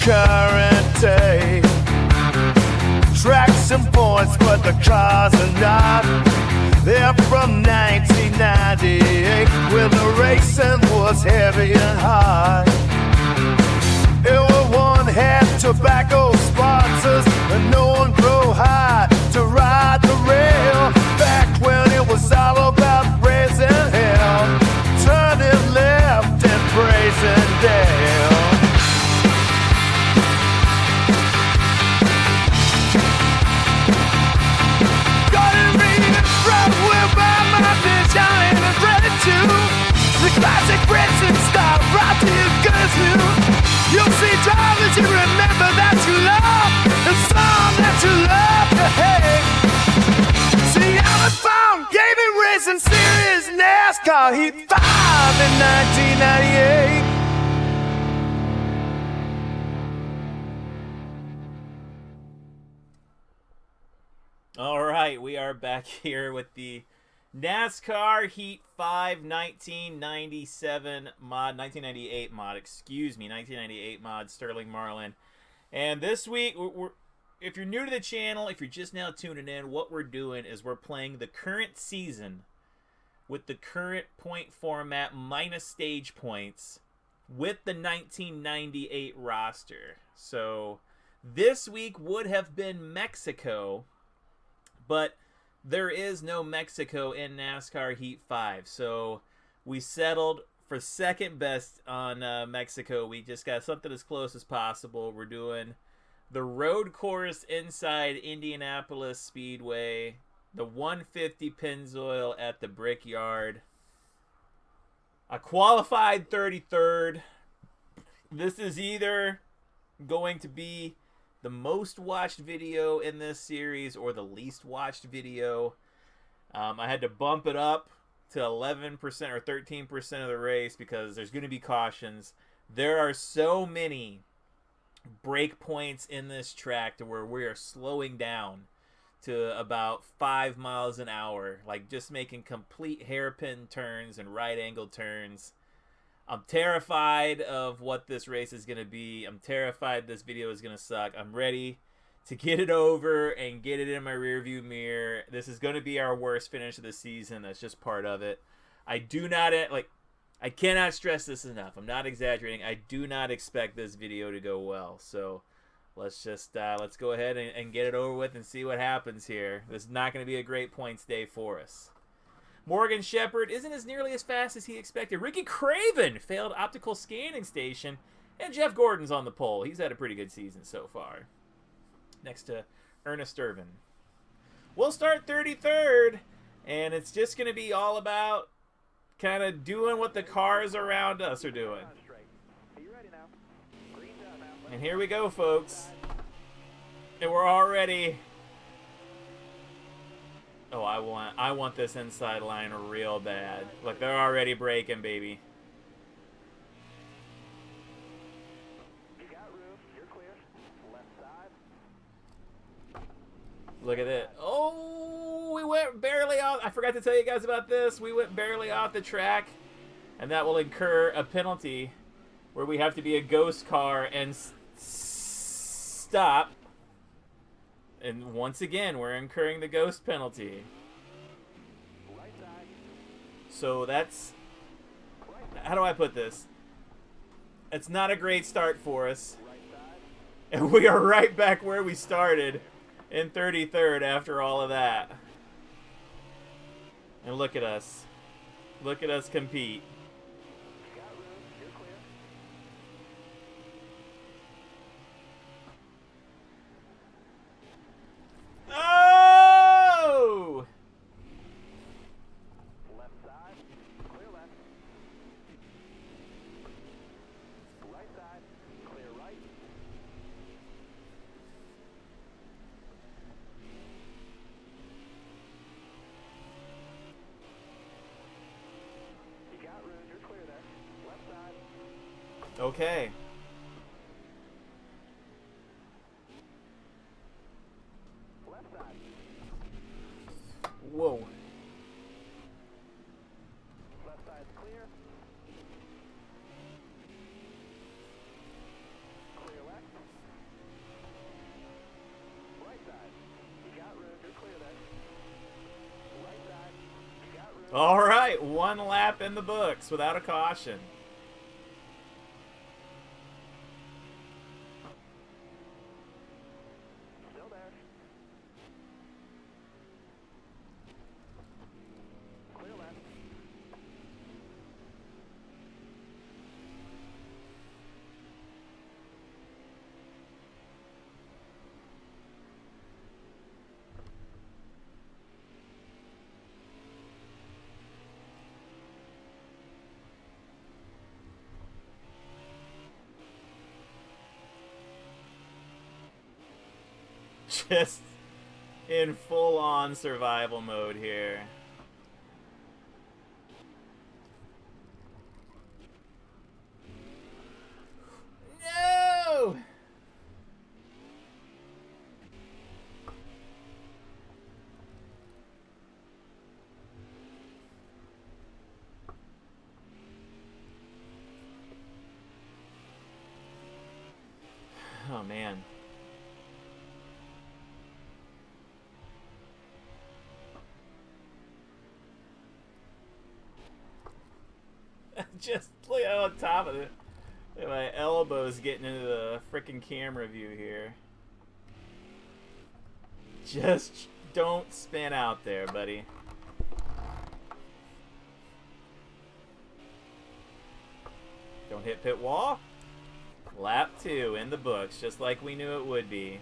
current day. Tracks and points, but the cars are not. They're from 1998, when the racing was heavy and hard. It was one had tobacco sponsors, and no one drove high to ride the rail. Back when it was all about raising hell, turning left and praising down. The classic racing style brought to you good too. You'll see drivers you remember that you love, and some that you love to hate. See, I was found gaming racing series NASCAR Heat 5 in 1998. All right, we are back here with the NASCAR Heat 5 1997 mod, 1998 mod, 1998 mod, Sterling Marlin. And this week, if you're new to the channel, if you're just now tuning in, what we're doing is we're playing the current season with the current point format minus stage points with the 1998 roster. So this week would have been Mexico, but there is no Mexico in NASCAR Heat 5, so we settled for second best on Mexico. We just got something as close as possible. We're doing the road course inside Indianapolis Speedway, the 150 Pennzoil at the Brickyard. I qualified 33rd. This is either going to be the most watched video in this series or the least watched video. I had to bump it up to 11% or 13% of the race because there's going to be cautions. There are so many break points in this track to where we are slowing down to about 5 miles an hour, like just making complete hairpin turns and right angle turns. I'm terrified of what this race is going to be. I'm terrified this video is going to suck. I'm ready to get it over and get it in my rearview mirror. This is going to be our worst finish of the season. That's just part of it. I cannot stress this enough. I'm not exaggerating. I do not expect this video to go well. So let's just let's go ahead and get it over with and see what happens here. This is not going to be a great points day for us. Morgan Shepherd isn't as nearly as fast as he expected. Ricky Craven failed optical scanning station. And Jeff Gordon's on the pole. He's had a pretty good season so far. Next to Ernest Irvin. We'll start 33rd. And it's just going to be all about kind of doing what the cars around us are doing. And here we go, folks. And we're already... Oh, I want this inside line real bad. Look, they're already braking, baby. You got room. You're clear. Left side. Look at it. Oh, we went barely off. I forgot to tell you guys about this. We went barely off the track, and that will incur a penalty where we have to be a ghost car and stop. And once again, we're incurring the ghost penalty. Right side. So that's... How do I put this? It's not a great start for us. Right side. And we are right back where we started in 33rd after all of that. And look at us. Look at us compete. You got room. You're clear. Oh! Left side. Clear left. Right side. Clear right. You got room. You're clear there. Left side. Okay. Left side. Whoa. Left side's clear. Clear left. All right, 1 lap in the books without a caution. Still there. Clear left. Just in full-on survival mode here. No! Oh, man. Just look on top of it. Look at my elbows getting into the freaking camera view here. Just don't spin out there, buddy. Don't hit pit wall. Lap 2 in the books, just like we knew it would be.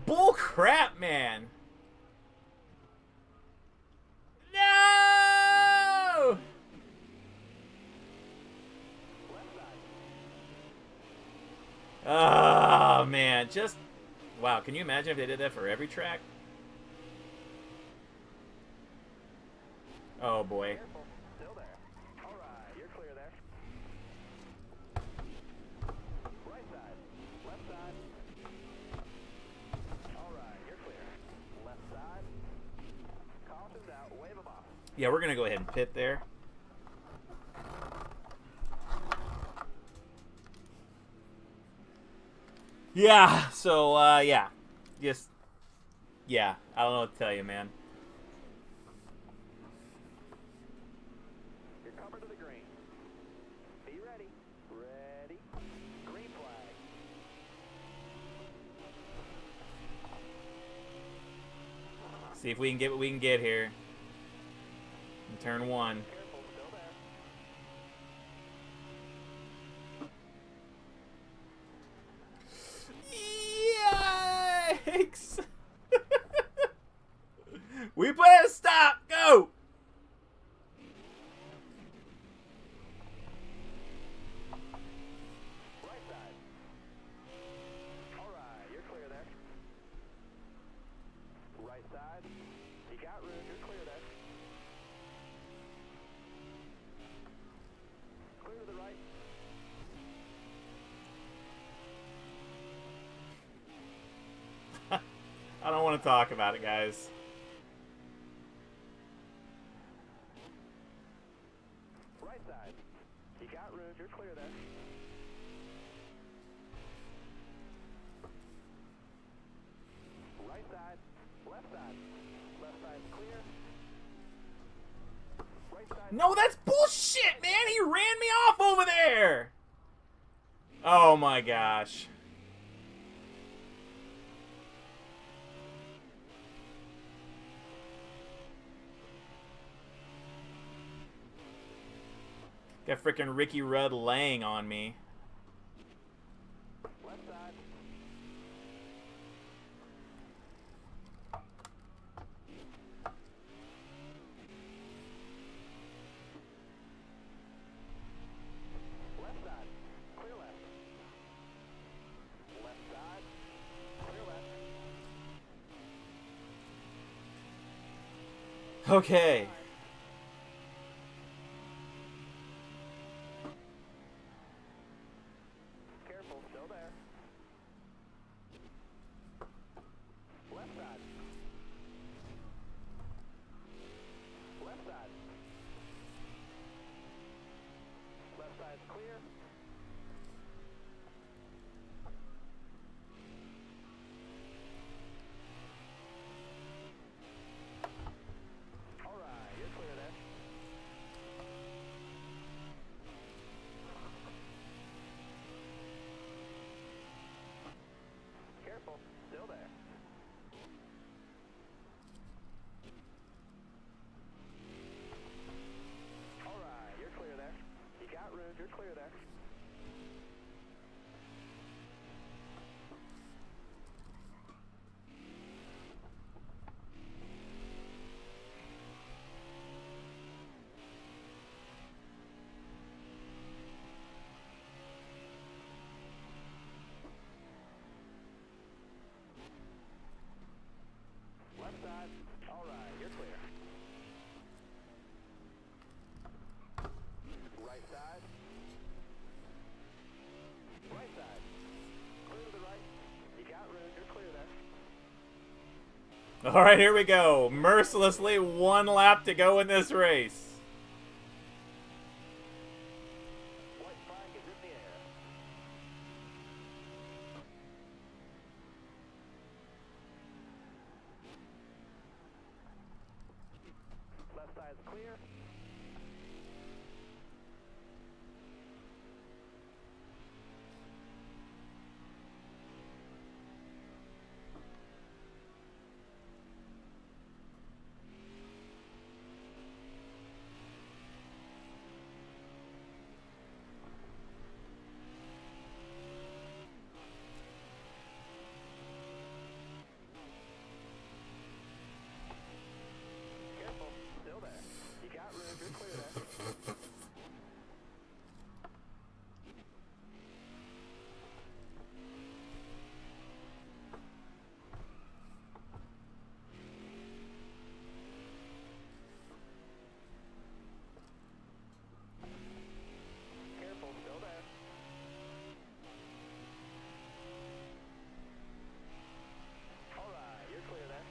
Bull crap, man. No! Oh, man. Just, wow. Can you imagine if they did that for every track? Oh, boy. Careful. Still there. All right, you're clear there. Right side. Left side. All right, you're clear. Left side. Caution's out. Wave them off. Yeah, we're going to go ahead and pit there. Yeah, so, yeah. Just, yeah. I don't know what to tell you, man. You're covered to the green. Be ready. Ready. Green flag. See if we can get what we can get here. In turn 1. Careful. Still there. Yikes! We put a stop. Go. Right side. All right, you're clear there. Right side. You got room. You're clear there. Clear to the right. I don't want to talk about it, guys. Right side. You got room. You're clear there. Right side. Left side. Left side's clear. Right side. No, that's bullshit, man. He ran me off over there. Oh my gosh. Got freaking Ricky Rudd laying on me. Left side. Left side. Clear left. Left side. Clear Okay. Careful, still there. Left side. Left side. Left side's clear. All right, you're clear there. Careful, still there. All right, you're clear there. You got room, you're clear there. Left side. All right, you're clear. Right side. Right side. Clear to the right. You got room. You're clear there. All right, here we go. Mercilessly, 1 lap to go in this race. White flag is in the air. Left side's clear. Careful, still there. You got room. You're clear there. Careful, still there. All right, you're clear there.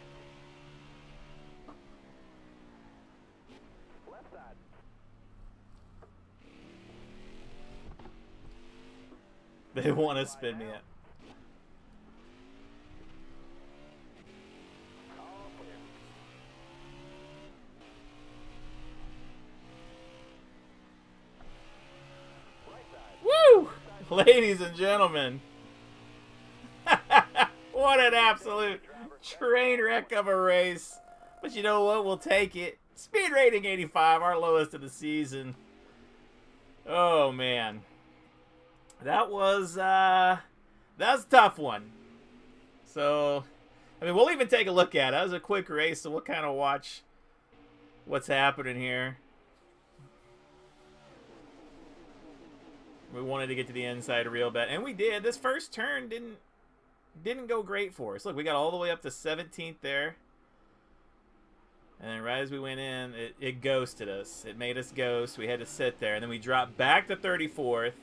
Left side. They want to spin me up. All clear. Right side. Woo! Ladies and gentlemen. What an absolute train wreck of a race. But you know what? We'll take it. Speed rating 85, our lowest of the season. Oh, man. That was a tough one. So, I mean, we'll even take a look at it. That was a quick race, so we'll kind of watch what's happening here. We wanted to get to the inside real bad, and we did. This first turn didn't go great for us. Look, we got all the way up to 17th there. And then right as we went in, it ghosted us. It made us ghost. We had to sit there. And then we dropped back to 34th.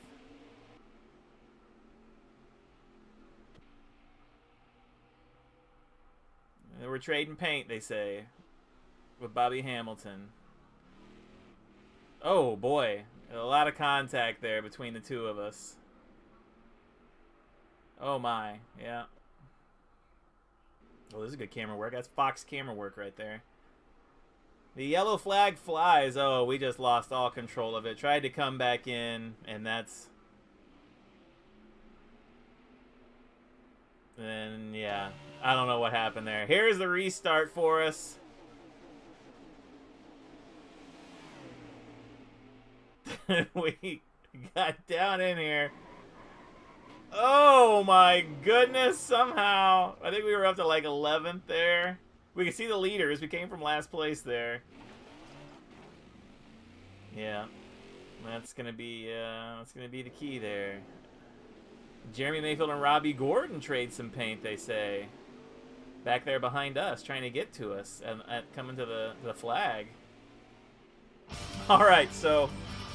And we're trading paint, they say, with Bobby Hamilton. Oh, boy. A lot of contact there between the two of us. Oh, my. Yeah. Oh, this is good camera work. That's Fox camera work right there. The yellow flag flies. Oh, we just lost all control of it. Tried to come back in, and that's... And, yeah. I don't know what happened there. Here's the restart for us. We got down in here. Oh, my goodness. Somehow. I think we were up to, like, 11th there. We can see the leaders. We came from last place there. Yeah, that's gonna be the key there. Jeremy Mayfield and Robbie Gordon trade some paint, they say. back there behind us, trying to get to us and coming to the flag. All right, so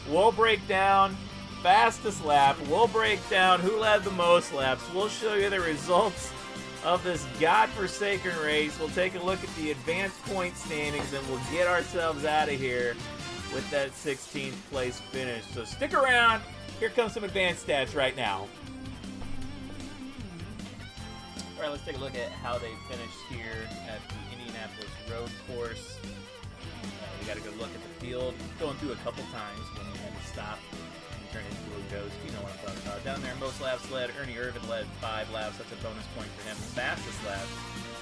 we'll break down fastest lap. We'll break down who led the most laps. We'll show you the results of this godforsaken race. We'll take a look at the advanced point standings, and we'll get ourselves out of here with that 16th place finish. So stick around. Here comes some advanced stats right now. All right, let's take a look at how they finished here at the Indianapolis Road Course. We got a good look at the field. Going through a couple times when we had to stop and turn into a ghost. You know what I'm talking about. Down there, most laps led. Ernie Irvin led 5 laps. That's a bonus point for him. The fastest lap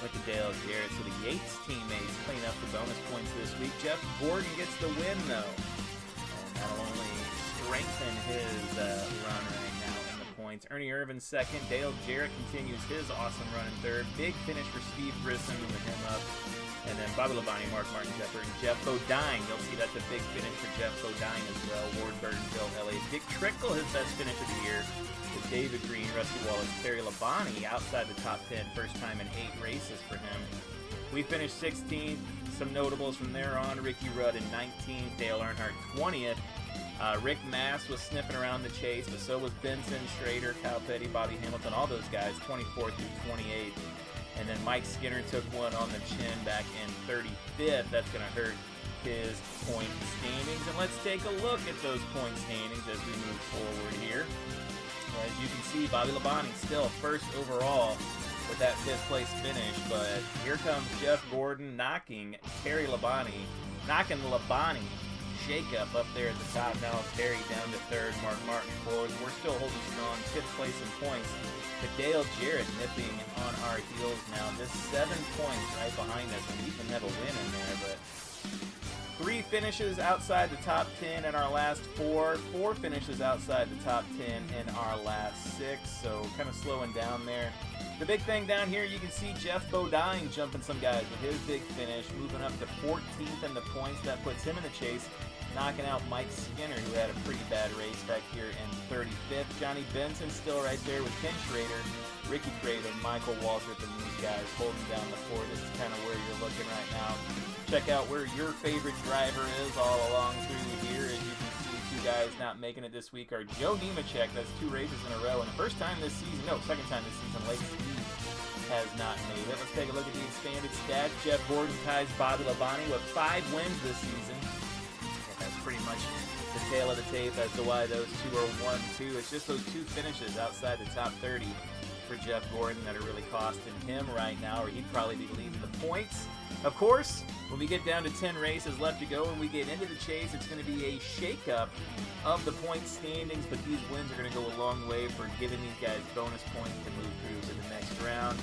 went to Dale Jarrett. So the Yates teammates clean up the bonus points this week. Jeff Gordon gets the win, though. And that'll only strengthen his run right now in the points. Ernie Irvin second. Dale Jarrett continues his awesome run in third. Big finish for Steve Grissom, moving him up. And then Bobby Labonte, Mark Martin, Jeff Burton, Jeff Bodine. You'll see that's a big finish for Jeff Bodine as well. Ward Burton, Bill Elliott. Dick Trickle, his best finish of the year. With David Green, Rusty Wallace, Terry Labonte outside the top 10. First time in 8 races for him. We finished 16th. Some notables from there on. Ricky Rudd in 19th. Dale Earnhardt 20th. Rick Mass was sniffing around the chase, but so was Benson, Schrader, Kyle Petty, Bobby Hamilton, all those guys, 24th through 28th. And then Mike Skinner took one on the chin back in 35th. That's going to hurt his point standings. And let's take a look at those point standings as we move forward here. As you can see, Bobby Labonte still first overall with that 5th place finish. But here comes Jeff Gordon knocking Terry Labonte, knocking the Labonte shake-up up there at the top. Now Terry down to 3rd, Mark Martin 4th. We're still holding strong, 5th place in points. But Dale Jarrett nipping on our heels now. Just 7 points right behind us, and we even have a win in there. But 3 finishes outside the top 10 in our last 4. 4 finishes outside the top 10 in our last 6. So kind of slowing down there. The big thing down here, you can see Jeff Bodine jumping some guys with his big finish, moving up to 14th in the points. That puts him in the chase, knocking out Mike Skinner, who had a pretty bad race back here in 35th. Johnny Benson still right there with Ken Schrader, Ricky Craven, Michael Waltrip, and these guys holding down the 4. This is kind of where you're looking right now. Check out where your favorite driver is all along through here. As you can see, 2 guys not making it this week are Joe Nemechek. That's 2 races in a row. And the first time this season, no, second time this season, Lake Steve has not made it. Let's take a look at the expanded stats. Jeff Gordon ties Bobby Labonte with 5 wins this season. That's pretty much the tail of the tape as to why those 2 are 1-2. It's just those 2 finishes outside the top 30 for Jeff Gordon that are really costing him right now, or he'd probably be leading the points. Of course, when we get down to 10 races left to go and we get into the chase, it's going to be a shake-up of the point standings, but these wins are going to go a long way for giving these guys bonus points to move through to the next round.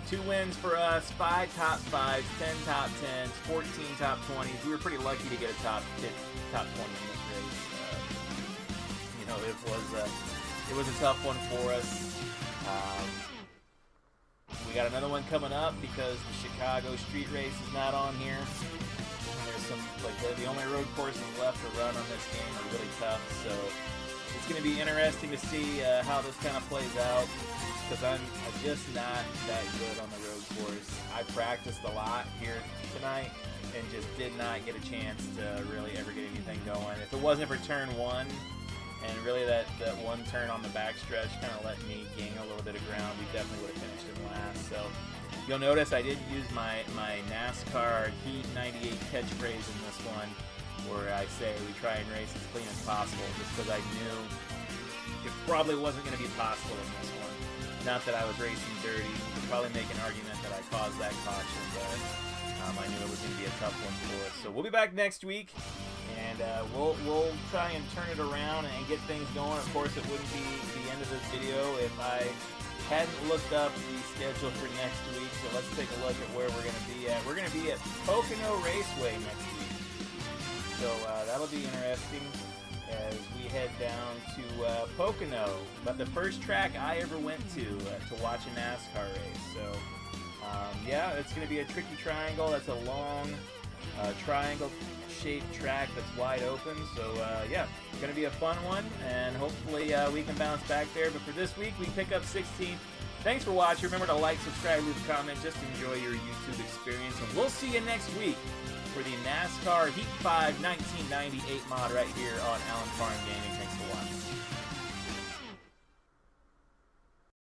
2 wins for us, 5 top 5s, 10 top 10s, 14 top 20s. We were pretty lucky to get a top 20 in this race. It was a tough one for us. We got another one coming up because the Chicago street race is not on here. And there's some, the only road courses left to run on this game are really tough. So it's going to be interesting to see how this kind of plays out, because I'm just not that good on the road course. I practiced a lot here tonight and just did not get a chance to really ever get anything going. If it wasn't for turn 1, and really that one turn on the backstretch kind of let me gain a little bit of ground, we definitely would have finished in last. So you'll notice I didn't use my NASCAR Heat 98 catchphrase in this one, where I say we try and race as clean as possible, just because I knew it probably wasn't going to be possible in this one. Not that I was racing dirty. You could probably make an argument that I caused that caution, but I knew it was going to be a tough one for us. So we'll be back next week, and we'll try and turn it around and get things going. Of course, it wouldn't be the end of this video if I hadn't looked up the schedule for next week. So let's take a look at where we're going to be at. We're going to be at Pocono Raceway next week. So that'll be interesting as we head down to Pocono. But the first track I ever went to watch a NASCAR race. So yeah, it's going to be a tricky triangle. That's a long triangle-shaped track that's wide open. So yeah, it's going to be a fun one, and hopefully we can bounce back there. But for this week, we pick up 16th. Thanks for watching. Remember to like, subscribe, leave a comment. Just enjoy your YouTube experience. And we'll see you next week for the NASCAR Heat 5 1998 mod right here on Allen Farm Gaming. Thanks for watching.